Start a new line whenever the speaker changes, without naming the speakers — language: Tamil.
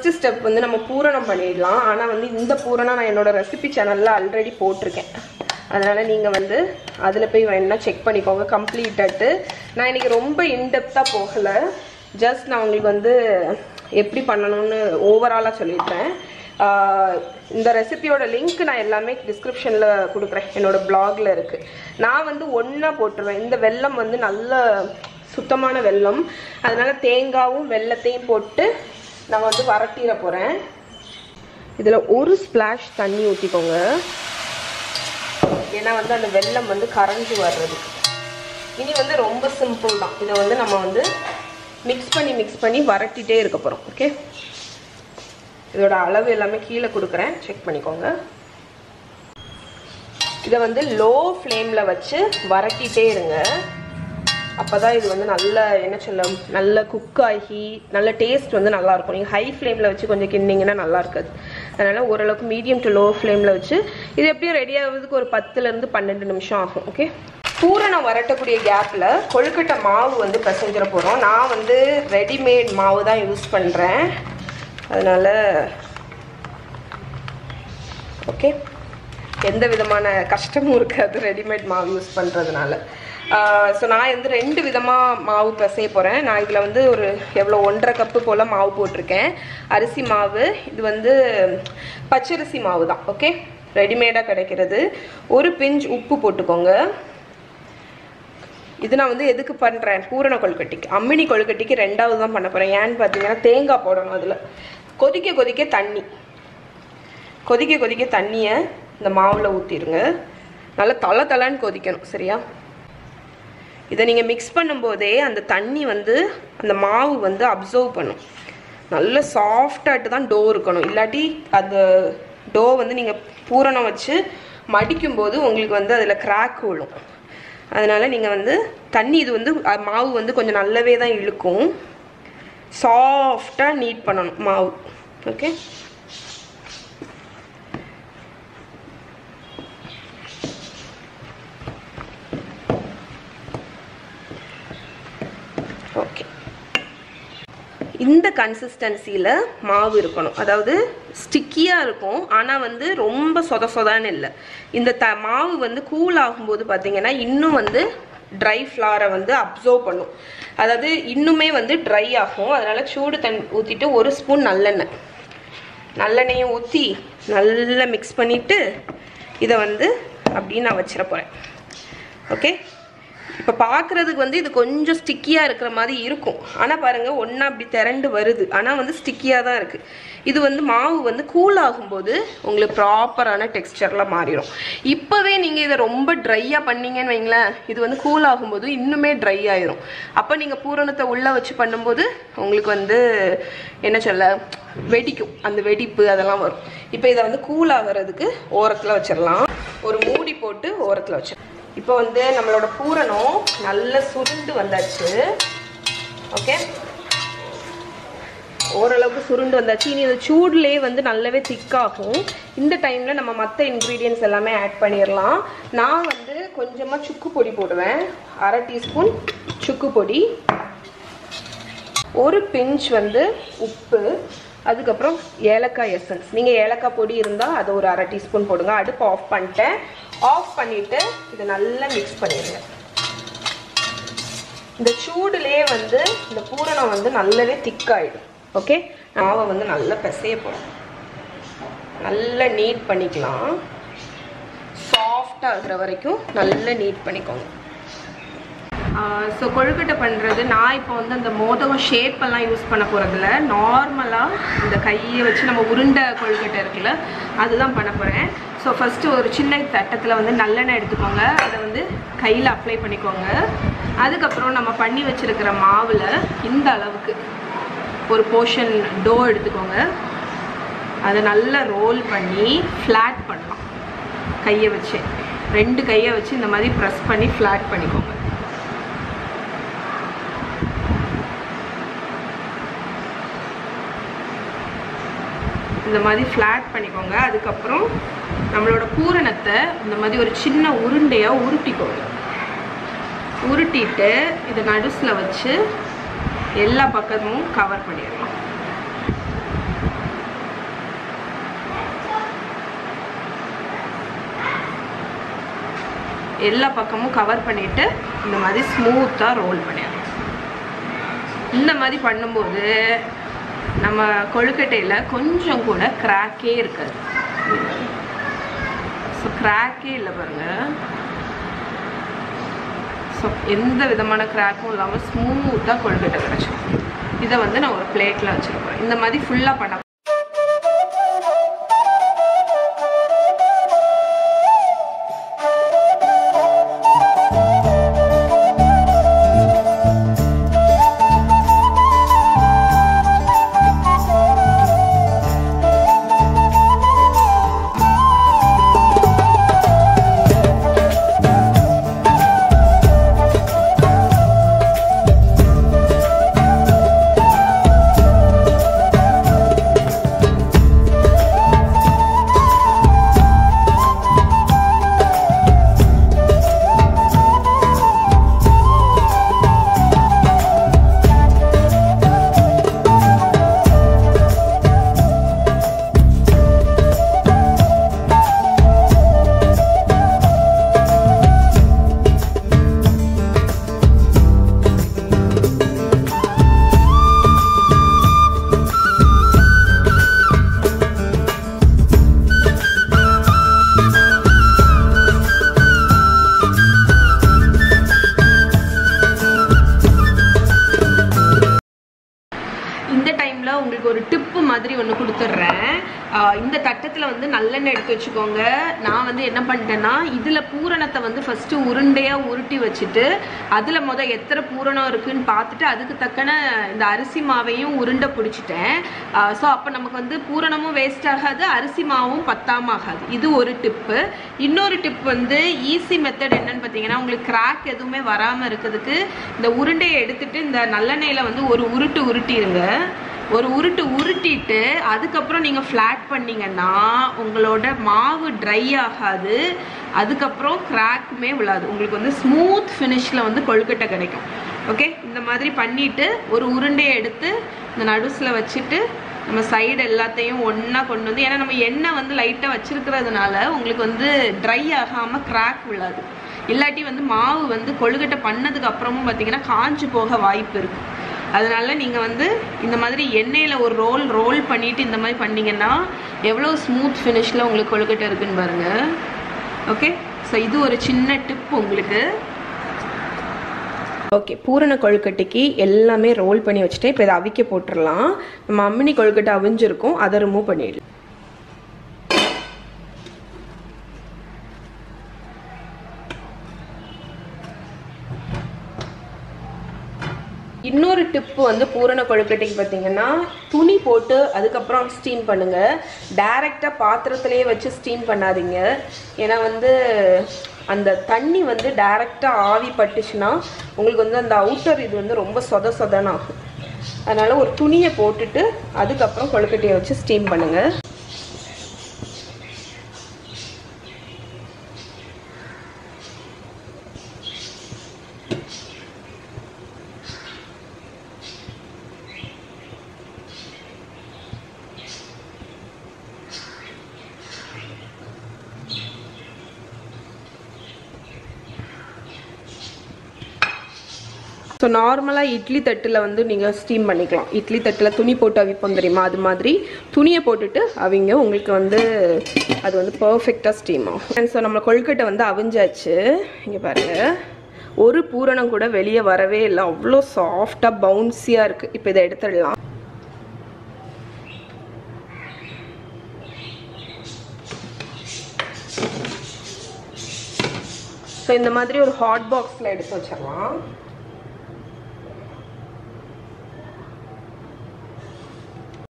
ஃபர்ஸ்ட் ஸ்டெப் வந்து நம்ம பூரணம் பண்ணிடலாம். ஆனால் வந்து இந்த பூரணம் நான் என்னோட ரெசிபி சேனலில் ஆல்ரெடி போட்டிருக்கேன். அதனால் நீங்கள் வந்து அதில் போய் வேணுன்னா செக் பண்ணிக்கோங்க கம்ப்ளீட்டாட்டு. நான் இன்றைக்கி ரொம்ப இன்டெப்த்தாக போகலை, ஜஸ்ட் நான் உங்களுக்கு வந்து எப்படி பண்ணணும்னு ஓவராலாக சொல்லியிருப்பேன். இந்த ரெசிபியோட லிங்க் நான் எல்லாமே டிஸ்கிரிப்ஷனில் கொடுக்குறேன், என்னோட பிளாகில் இருக்குது. நான் வந்து ஒன்றா போட்டுருவேன். இந்த வெல்லம் வந்து நல்ல சுத்தமான வெல்லம், அதனால் தேங்காயும் வெல்லத்தையும் போட்டு நான் வந்து வரட்டிட போகிறேன். இதில் ஒரு ஸ்ப்ளாஷ் தண்ணி ஊற்றிக்கோங்க, ஏன்னா வந்து அந்த வெல்லம் வந்து கரைஞ்சி வர்றது. இனி வந்து ரொம்ப சிம்பிள் தான். இதை வந்து நம்ம வந்து மிக்ஸ் பண்ணி வரட்டிகிட்டே இருக்க போகிறோம். ஓகே, இதோட அளவு எல்லாமே கீழே கொடுக்குறேன், செக் பண்ணிக்கோங்க. இதை வந்து லோ ஃப்ளேமில் வச்சு வரட்டிகிட்டே இருங்க. அப்போ தான் இது வந்து நல்ல என்ன சொல்ல நல்ல குக் ஆகி நல்ல டேஸ்ட் வந்து நல்லாயிருக்கும். நீங்கள் ஹை ஃப்ளேமில் வச்சு கொஞ்சம் கிண்டிங்கன்னா நல்லா இருக்காது. அதனால் ஓரளவுக்கு மீடியம் டு லோ ஃப்ளேமில் வச்சு இது எப்படியும் ரெடி ஆகிறதுக்கு ஒரு 10லேருந்து 12 நிமிஷம் ஆகும். ஓகே, பூரணம் வரட்டக்கூடிய கேப்பில் கொழுக்கட்டை மாவு வந்து பிசைஞ்சிட போகிறோம். நான் வந்து ரெடிமேட் மாவு தான் யூஸ் பண்ணுறேன், அதனால் ஓகே எந்த விதமான கஷ்டமும் இருக்காது ரெடிமேட் மாவு யூஸ் பண்ணுறதுனால. ஸோ நான் வந்து 2 விதமாக மாவு பிசைய போகிறேன். நான் இதில் வந்து ஒரு எவ்வளோ 1.5 கப்பு போல் மாவு போட்டிருக்கேன். அரிசி மாவு, இது வந்து பச்சரிசி மாவு தான். ஓகே, ரெடிமேடாக கிடைக்கிறது. ஒரு பிஞ்ச் உப்பு போட்டுக்கோங்க. இது நான் வந்து எதுக்கு பண்ணுறேன், பூரண கொழுக்கட்டைக்கு. அம்மினி கொழுக்கட்டைக்கு 2வது தான் பண்ண போகிறேன். ஏன்னு பார்த்தீங்கன்னா தேங்காய் போடணும். அதில் கொதிக்க தண்ணியை இந்த மாவில் ஊற்றிடுங்க. நல்லா தளன்னு கொதிக்கணும். சரியா, இதை நீங்கள் மிக்ஸ் பண்ணும்போதே அந்த தண்ணி வந்து அந்த மாவு வந்து அப்சர்வ் பண்ணும். நல்ல சாஃப்டாகிட்டு தான் டோ இருக்கணும், இல்லாட்டி அந்த டோ வந்து நீங்கள் பூரணம் வச்சு மடிக்கும்போது உங்களுக்கு வந்து அதில் கிராக் விழும். அதனால் நீங்கள் வந்து தண்ணி இது வந்து மாவு வந்து கொஞ்சம் நல்லாவே தான் இழுக்கும். சாஃப்டாக நீட் பண்ணணும் மாவு. ஓகே, ஓகே இந்த கன்சிஸ்டன்சியில் மாவு இருக்கணும். அதாவது ஸ்டிக்கியாக இருக்கும், ஆனால் வந்து ரொம்ப சொதான்னு இல்லை. இந்த மாவு வந்து கூல் ஆகும்போது பார்த்தீங்கன்னா இன்னும் வந்து ட்ரை ஃப்ளாரை வந்து அப்சர்வ் பண்ணும். அதாவது இன்னுமே வந்து ட்ரை ஆகும். அதனால் சூடு தண்ணி ஊற்றிட்டு 1 ஸ்பூன் நல்லெண்ணெயை ஊற்றி நல்லா மிக்ஸ் பண்ணிவிட்டு இதை வந்து அப்படின்னு நான் வச்சிட போகிறேன். ஓகே, இப்போ பார்க்குறதுக்கு வந்து இது கொஞ்சம் ஸ்டிக்கியாக இருக்கிற மாதிரி இருக்கும், ஆனால் பாருங்கள் ஒன்றா அப்படி திரண்டு வருது, ஆனால் வந்து ஸ்டிக்கியாக தான் இருக்குது. இது வந்து மாவு வந்து கூல் ஆகும்போது உங்களுக்கு ப்ராப்பரான டெக்ஸ்டரில் மாறிடும். இப்போவே நீங்கள் இதை ரொம்ப ட்ரையாக பண்ணிங்கன்னு வைங்களேன், இது வந்து கூல் ஆகும்போது இன்னுமே ட்ரை ஆயிரும். அப்போ நீங்கள் பூரணத்தை உள்ளே வச்சு பண்ணும்போது உங்களுக்கு வந்து என்ன சொல்ல வெடிக்கும், அந்த வெடிப்பு அதெல்லாம் வரும். இப்போ இதை வந்து கூல் ஆகிறதுக்கு ஓரத்தில் வச்சிடலாம். ஒரு மூடி போட்டு ஓரத்தில் வச்சிடலாம். இப்போ வந்து நம்மளோட பூரணம் நல்ல சுருண்டு வந்தாச்சு. ஓகே, ஓரளவுக்கு சுருண்டு வந்தாச்சு. இனி இந்த சூடுலேயே வந்து நல்லாவே திக்காகும். இந்த டைமில் நம்ம மற்ற இன்க்ரீடியன்ட்ஸ் எல்லாமே ஆட் பண்ணிடலாம். நான் வந்து கொஞ்சமாக சுக்கு பொடி போடுவேன், 1/2 டீஸ்பூன் சுக்கு பொடி, ஒரு பிஞ்ச் வந்து உப்பு, அதுக்கப்புறம் ஏலக்காய் எசன்ஸ். நீங்கள் ஏலக்காய் பொடி இருந்தால் அது ஒரு 1/2 டீஸ்பூன் போடுங்க. அடுப்பு ஆஃப் பண்ணிட்டேன். ஆஃப் பண்ணிவிட்டு இதை நல்லா மிக்ஸ் பண்ணிடுங்க. இந்த சூடுலேயே வந்து இந்த பூரணம் வந்து நல்லாவே திக்காயிடும். ஓகே, மாவை வந்து நல்லா பிசைய போகிறோம். நல்லா நீட் பண்ணிக்கலாம். சாஃப்டாக ஆகிற வரைக்கும் நல்லா நீட் பண்ணிக்கோங்க. ஸோ கொழுக்கட்டை பண்ணுறது நான் இப்போ வந்து அந்த மோதகம் ஷேப்பெல்லாம் யூஸ் பண்ண போகிறதில்ல. நார்மலாக இந்த கையை வச்சு நம்ம உருண்டை கொழுக்கட்டை இருக்குல்ல அதுதான் பண்ண போகிறேன். ஸோ ஃபஸ்ட்டு ஒரு சின்ன தட்டத்தில் வந்து நல்லெண்ணெய் எடுத்துக்கோங்க, அதை வந்து கையில் அப்ளை பண்ணிக்கோங்க. அதுக்கப்புறம் நம்ம பண்ணி வச்சுருக்கிற மாவில் இந்த அளவுக்கு ஒரு போர்ஷன் டோ எடுத்துக்கோங்க. அதை நல்லா ரோல் பண்ணி ஃப்ளாட் பண்ணலாம். கையை வச்சு 2 கையை வச்சு இந்த மாதிரி ப்ரெஸ் பண்ணி ஃப்ளாட் பண்ணிக்கோங்க. இந்த மாதிரி ஃப்ளாட் பண்ணிக்கோங்க. அதுக்கப்புறம் நம்மளோட பூரணத்தை இந்த மாதிரி ஒரு சின்ன உருண்டையாக உருட்டிக்கோங்க. உருட்டிட்டு இதை நடுஸில் வச்சு எல்லா பக்கமும் கவர் பண்ணிடலாம். எல்லா பக்கமும் கவர் பண்ணிவிட்டு இந்த மாதிரி ஸ்மூத்தாக ரோல் பண்ணிடலாம். இந்த மாதிரி பண்ணும்போது நம்ம கொழுக்கட்டையில் கொஞ்சம் கூட கிராக்கே இருக்காது. ஸோ கிராக்கே இல்லை பாருங்கள். ஸோ எந்த விதமான கிராக்கும் இல்லாமல் ஸ்மூத்தாக கொழுக்கட்டை கிடச்சிடும். இதை வந்து நான் ஒரு பிளேட்டில் வச்சுருப்பேன். இந்த மாதிரி ஃபுல்லாக பண்ண உங்களுக்கு ஒரு டிப்பு மாதிரி ஒன்று கொடுத்துட்றேன். இந்த தட்டத்தில் வந்து நல்லெண்ணெய் எடுத்து வச்சுக்கோங்க. நான் வந்து என்ன பண்ணிட்டேன்னா இதில் பூரணத்தை வந்து ஃபஸ்ட்டு உருண்டையாக உருட்டி வச்சுட்டு அதில் எத்தனை பூரணம் இருக்குதுன்னு பார்த்துட்டு அதுக்கு தக்கன இந்த அரிசி மாவையும் உருண்டை பிடிச்சிட்டேன். ஸோ அப்போ நமக்கு வந்து பூரணமும் வேஸ்ட் ஆகாது, அரிசி மாவும் பத்தாம ஆகாது. இது ஒரு டிப்பு. இன்னொரு டிப் வந்து ஈஸி மெத்தட் என்னன்னு பார்த்தீங்கன்னா உங்களுக்கு கிராக் எதுவுமே வராமல் இருக்கிறதுக்கு இந்த உருண்டையை எடுத்துட்டு இந்த நல்லெண்ணெயில் வந்து ஒரு உருட்டிடுங்க. ஒரு உருட்டிட்டு அதுக்கப்புறம் நீங்கள் ஃப்ளாட் பண்ணிங்கன்னா உங்களோட மாவு ட்ரை ஆகாது, அதுக்கப்புறம் கிராக்குமே விழாது. உங்களுக்கு வந்து ஸ்மூத் ஃபினிஷில் வந்து கொழுக்கட்டை கிடைக்கும். ஓகே, இந்த மாதிரி பண்ணிவிட்டு ஒரு உருண்டையை எடுத்து இந்த நடுஸில் வச்சுட்டு நம்ம சைடு எல்லாத்தையும் ஒன்றா கொண்டு வந்து, ஏன்னா நம்ம எண்ணெய் வந்து லைட்டாக வச்சுருக்கிறதுனால உங்களுக்கு வந்து ட்ரை ஆகாமல் கிராக் விழாது. இல்லாட்டி வந்து மாவு வந்து கொழுக்கட்டை பண்ணதுக்கு அப்புறமும் பார்த்தீங்கன்னா காஞ்சு போக வாய்ப்பு இருக்குது. அதனால நீங்கள் வந்து இந்த மாதிரி எண்ணெயில் ஒரு ரோல் பண்ணிவிட்டு இந்த மாதிரி பண்ணிங்கன்னா எவ்வளோ ஸ்மூத் ஃபினிஷில் உங்களுக்கு கொழுக்கட்டை இருக்குன்னு பாருங்கள். ஓகே, ஸோ இது ஒரு சின்ன டிப் உங்களுக்கு. ஓகே, பூரண கொழுக்கட்டைக்கு எல்லாமே ரோல் பண்ணி வச்சுட்டு இப்போ இதை அவிக்க போட்டுடலாம். நம்ம அம்மினி கொழுக்கட்டை அவிஞ்சிருக்கும், அதை ரிமூவ் பண்ணிடலாம். இன்னொரு டிப்பு வந்து பூரண கொழுக்கட்டைக்கு பார்த்தீங்கன்னா துணி போட்டு அதுக்கப்புறம் ஸ்டீம் பண்ணுங்கள். டைரெக்டாக பாத்திரத்திலேயே வச்சு ஸ்டீம் பண்ணாதீங்க. ஏன்னா வந்து அந்த தண்ணி வந்து டைரெக்டாக ஆவி பட்டுச்சுன்னா உங்களுக்கு வந்து அந்த அவுட்டர் இது வந்து ரொம்ப சொதன்னு ஆகும். அதனால் ஒரு துணியை போட்டுட்டு அதுக்கப்புறம் கொழுக்கட்டையை வச்சு ஸ்டீம் பண்ணுங்கள். ஸோ நார்மலாக இட்லி தட்டில் வந்து நீங்கள் ஸ்டீம் பண்ணிக்கலாம். இட்லி தட்டில் துணி போட்டு அவிப்போம் தெரியுமா, அது மாதிரி துணியை போட்டுட்டு அவிங்க, உங்களுக்கு வந்து அது வந்து பர்ஃபெக்டாக ஸ்டீம் ஆகும். அண்ட் ஸோ நம்ம கொழுக்கட்டை வந்து அவிஞ்சாச்சு. இங்கே பாருங்கள், ஒரு பூரணம் கூட வெளியே வரவே இல்லை, அவ்வளோ சாஃப்டாக பவுன்ஸியாக இருக்குது. இப்போ இதை எடுத்துடலாம். ஸோ இந்த மாதிரி ஒரு ஹாட் பாக்ஸில் எடுத்து வச்சிடலாம்.